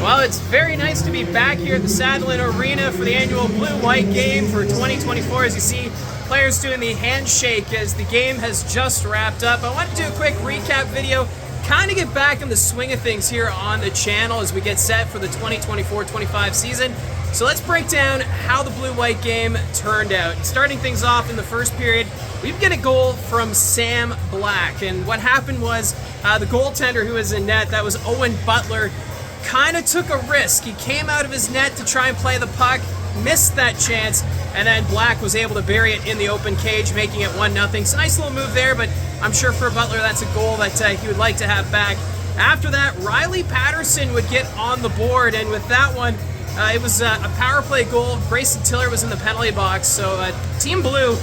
Well, it's very nice to be back here at the Sadlin Arena for the annual Blue-White game for 2024. As you see, players doing the handshake as the game has just wrapped up. I want to do a quick recap video, kind of get back in the swing of things here on the channel as we get set for the 2024-25 season. So let's break down how the Blue-White game turned out. Starting things off in the first period, we get a goal from Sam Black. And what happened was the goaltender who was in net, that was Owen Butler, kind of took a risk. He came out of his net to try and play the puck, missed that chance, and then Black was able to bury it in the open cage, making it 1-0. So nice little move there, but I'm sure for Butler that's a goal that he would like to have back. After that, Riley Patterson would get on the board, and with that one, it was a power play goal. Grayson Tiller was in the penalty box, so Team Blue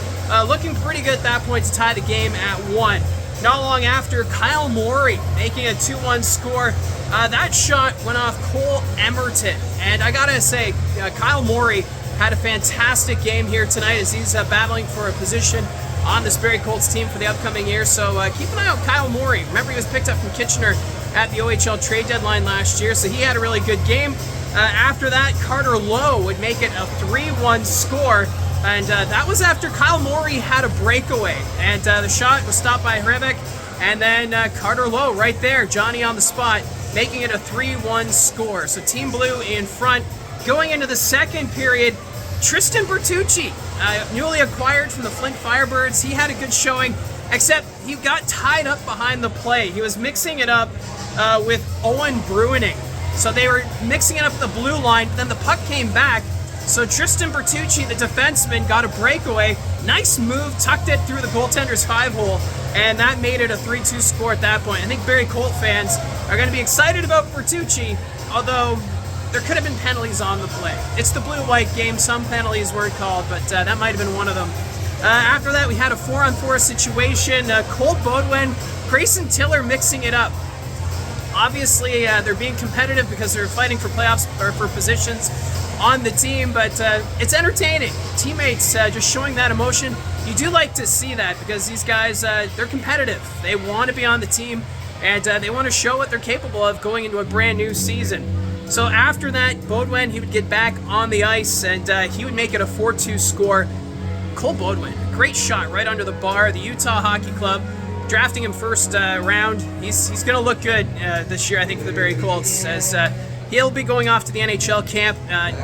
looking pretty good at that point to tie the game at 1. Not long after, Kyle Morey making a 2-1 score. That shot went off Cole Emerton, and I gotta say, Kyle Morey had a fantastic game here tonight as he's battling for a position on this Barrie Colts team for the upcoming year. So keep an eye out Kyle Morey. Remember, he was picked up from Kitchener at the OHL trade deadline last year, so he had a really good game. After that, Carter Lowe would make it a 3-1 score, and that was after Kyle Morey had a breakaway, and the shot was stopped by Hrebeck, and then Carter Lowe right there, Johnny on the spot, making it a 3-1 score. So Team Blue in front. Going into the second period, Tristan Bertucci, newly acquired from the Flint Firebirds, he had a good showing, except he got tied up behind the play. He was mixing it up with Owen Bruining. So they were mixing it up the blue line, but then the puck came back. So Tristan Bertucci, the defenseman, got a breakaway. Nice move, tucked it through the goaltender's 5-hole, and that made it a 3-2 score at that point. I think Barrie Colt fans are going to be excited about Bertucci, although there could have been penalties on the play. It's the Blue-White game. Some penalties were called, but that might have been one of them. After that, we had a 4-on-4 situation. Cole Beaudoin, Grayson Tiller mixing it up. Obviously, they're being competitive because they're fighting for playoffs or for positions on the team, but it's entertaining. Teammates just showing that emotion. You do like to see that because these guys, they're competitive. They want to be on the team, and they want to show what they're capable of going into a brand new season. So after that, Beaudoin, he would get back on the ice, and he would make it a 4-2 score. Cole Beaudoin, great shot right under the bar. The Utah Hockey Club drafting him first round. He's going to look good this year, I think, for the Barrie Colts, as he'll be going off to the NHL camp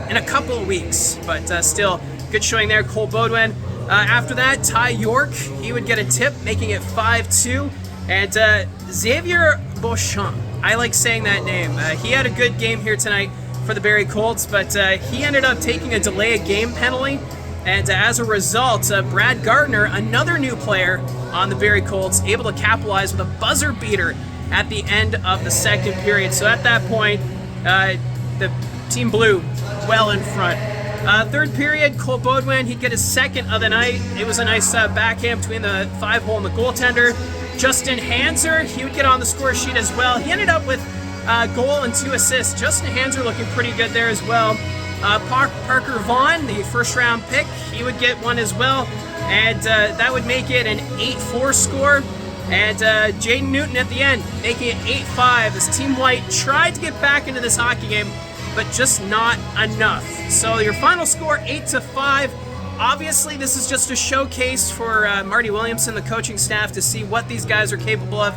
in a couple of weeks, but still, good showing there, Cole Beaudoin. After that, Ty York, he would get a tip, making it 5-2, and Xavier Beauchamp, I like saying that name. He had a good game here tonight for the Barrie Colts, but he ended up taking a delay of game penalty, and as a result, Brad Gardner, another new player on the Barrie Colts, able to capitalize with a buzzer beater at the end of the second period. So at that point, the Team Blue well in front. Third period, Cole Beaudoin, he'd get his second of the night. It was a nice backhand between the 5-hole and the goaltender. Justin Hanser, he would get on the score sheet as well. He ended up with a goal and 2 assists. Justin Hanser looking pretty good there as well. Parker Vaughn, the first-round pick, he would get one as well, and that would make it an 8-4 score. And Jaden Newton at the end, making it 8-5 as Team White tried to get back into this hockey game, but just not enough. So your final score, 8-5. Obviously, this is just a showcase for Marty Williamson, the coaching staff, to see what these guys are capable of.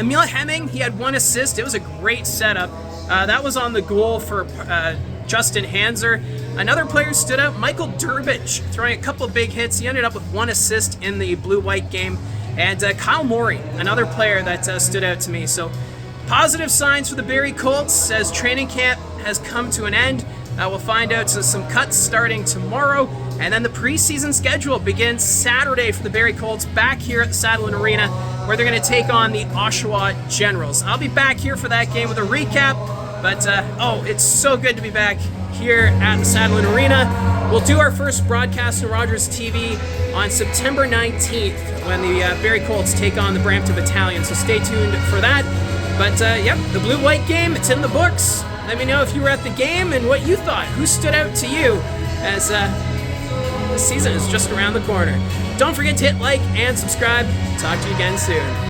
Emil Hemming, he had 1 assist. It was a great setup. That was on the goal for Justin Hanser. Another player stood out, Michael Durbridge, throwing a couple of big hits. He ended up with 1 assist in the Blue-White game. And Kyle Morey, another player that stood out to me. So positive signs for the Barrie Colts as training camp has come to an end. We'll find out some cuts starting tomorrow. And then the preseason schedule begins Saturday for the Barrie Colts back here at the Sadlin Arena, where they're going to take on the Oshawa Generals. I'll be back here for that game with a recap. But, it's so good to be back here at the Sadlin Arena. We'll do our first broadcast on Rogers TV on September 19th when the Barrie Colts take on the Brampton Battalion, so stay tuned for that. But, yep, the Blue-White game, it's in the books. Let me know if you were at the game and what you thought. Who stood out to you as the season is just around the corner. Don't forget to hit like and subscribe. Talk to you again soon.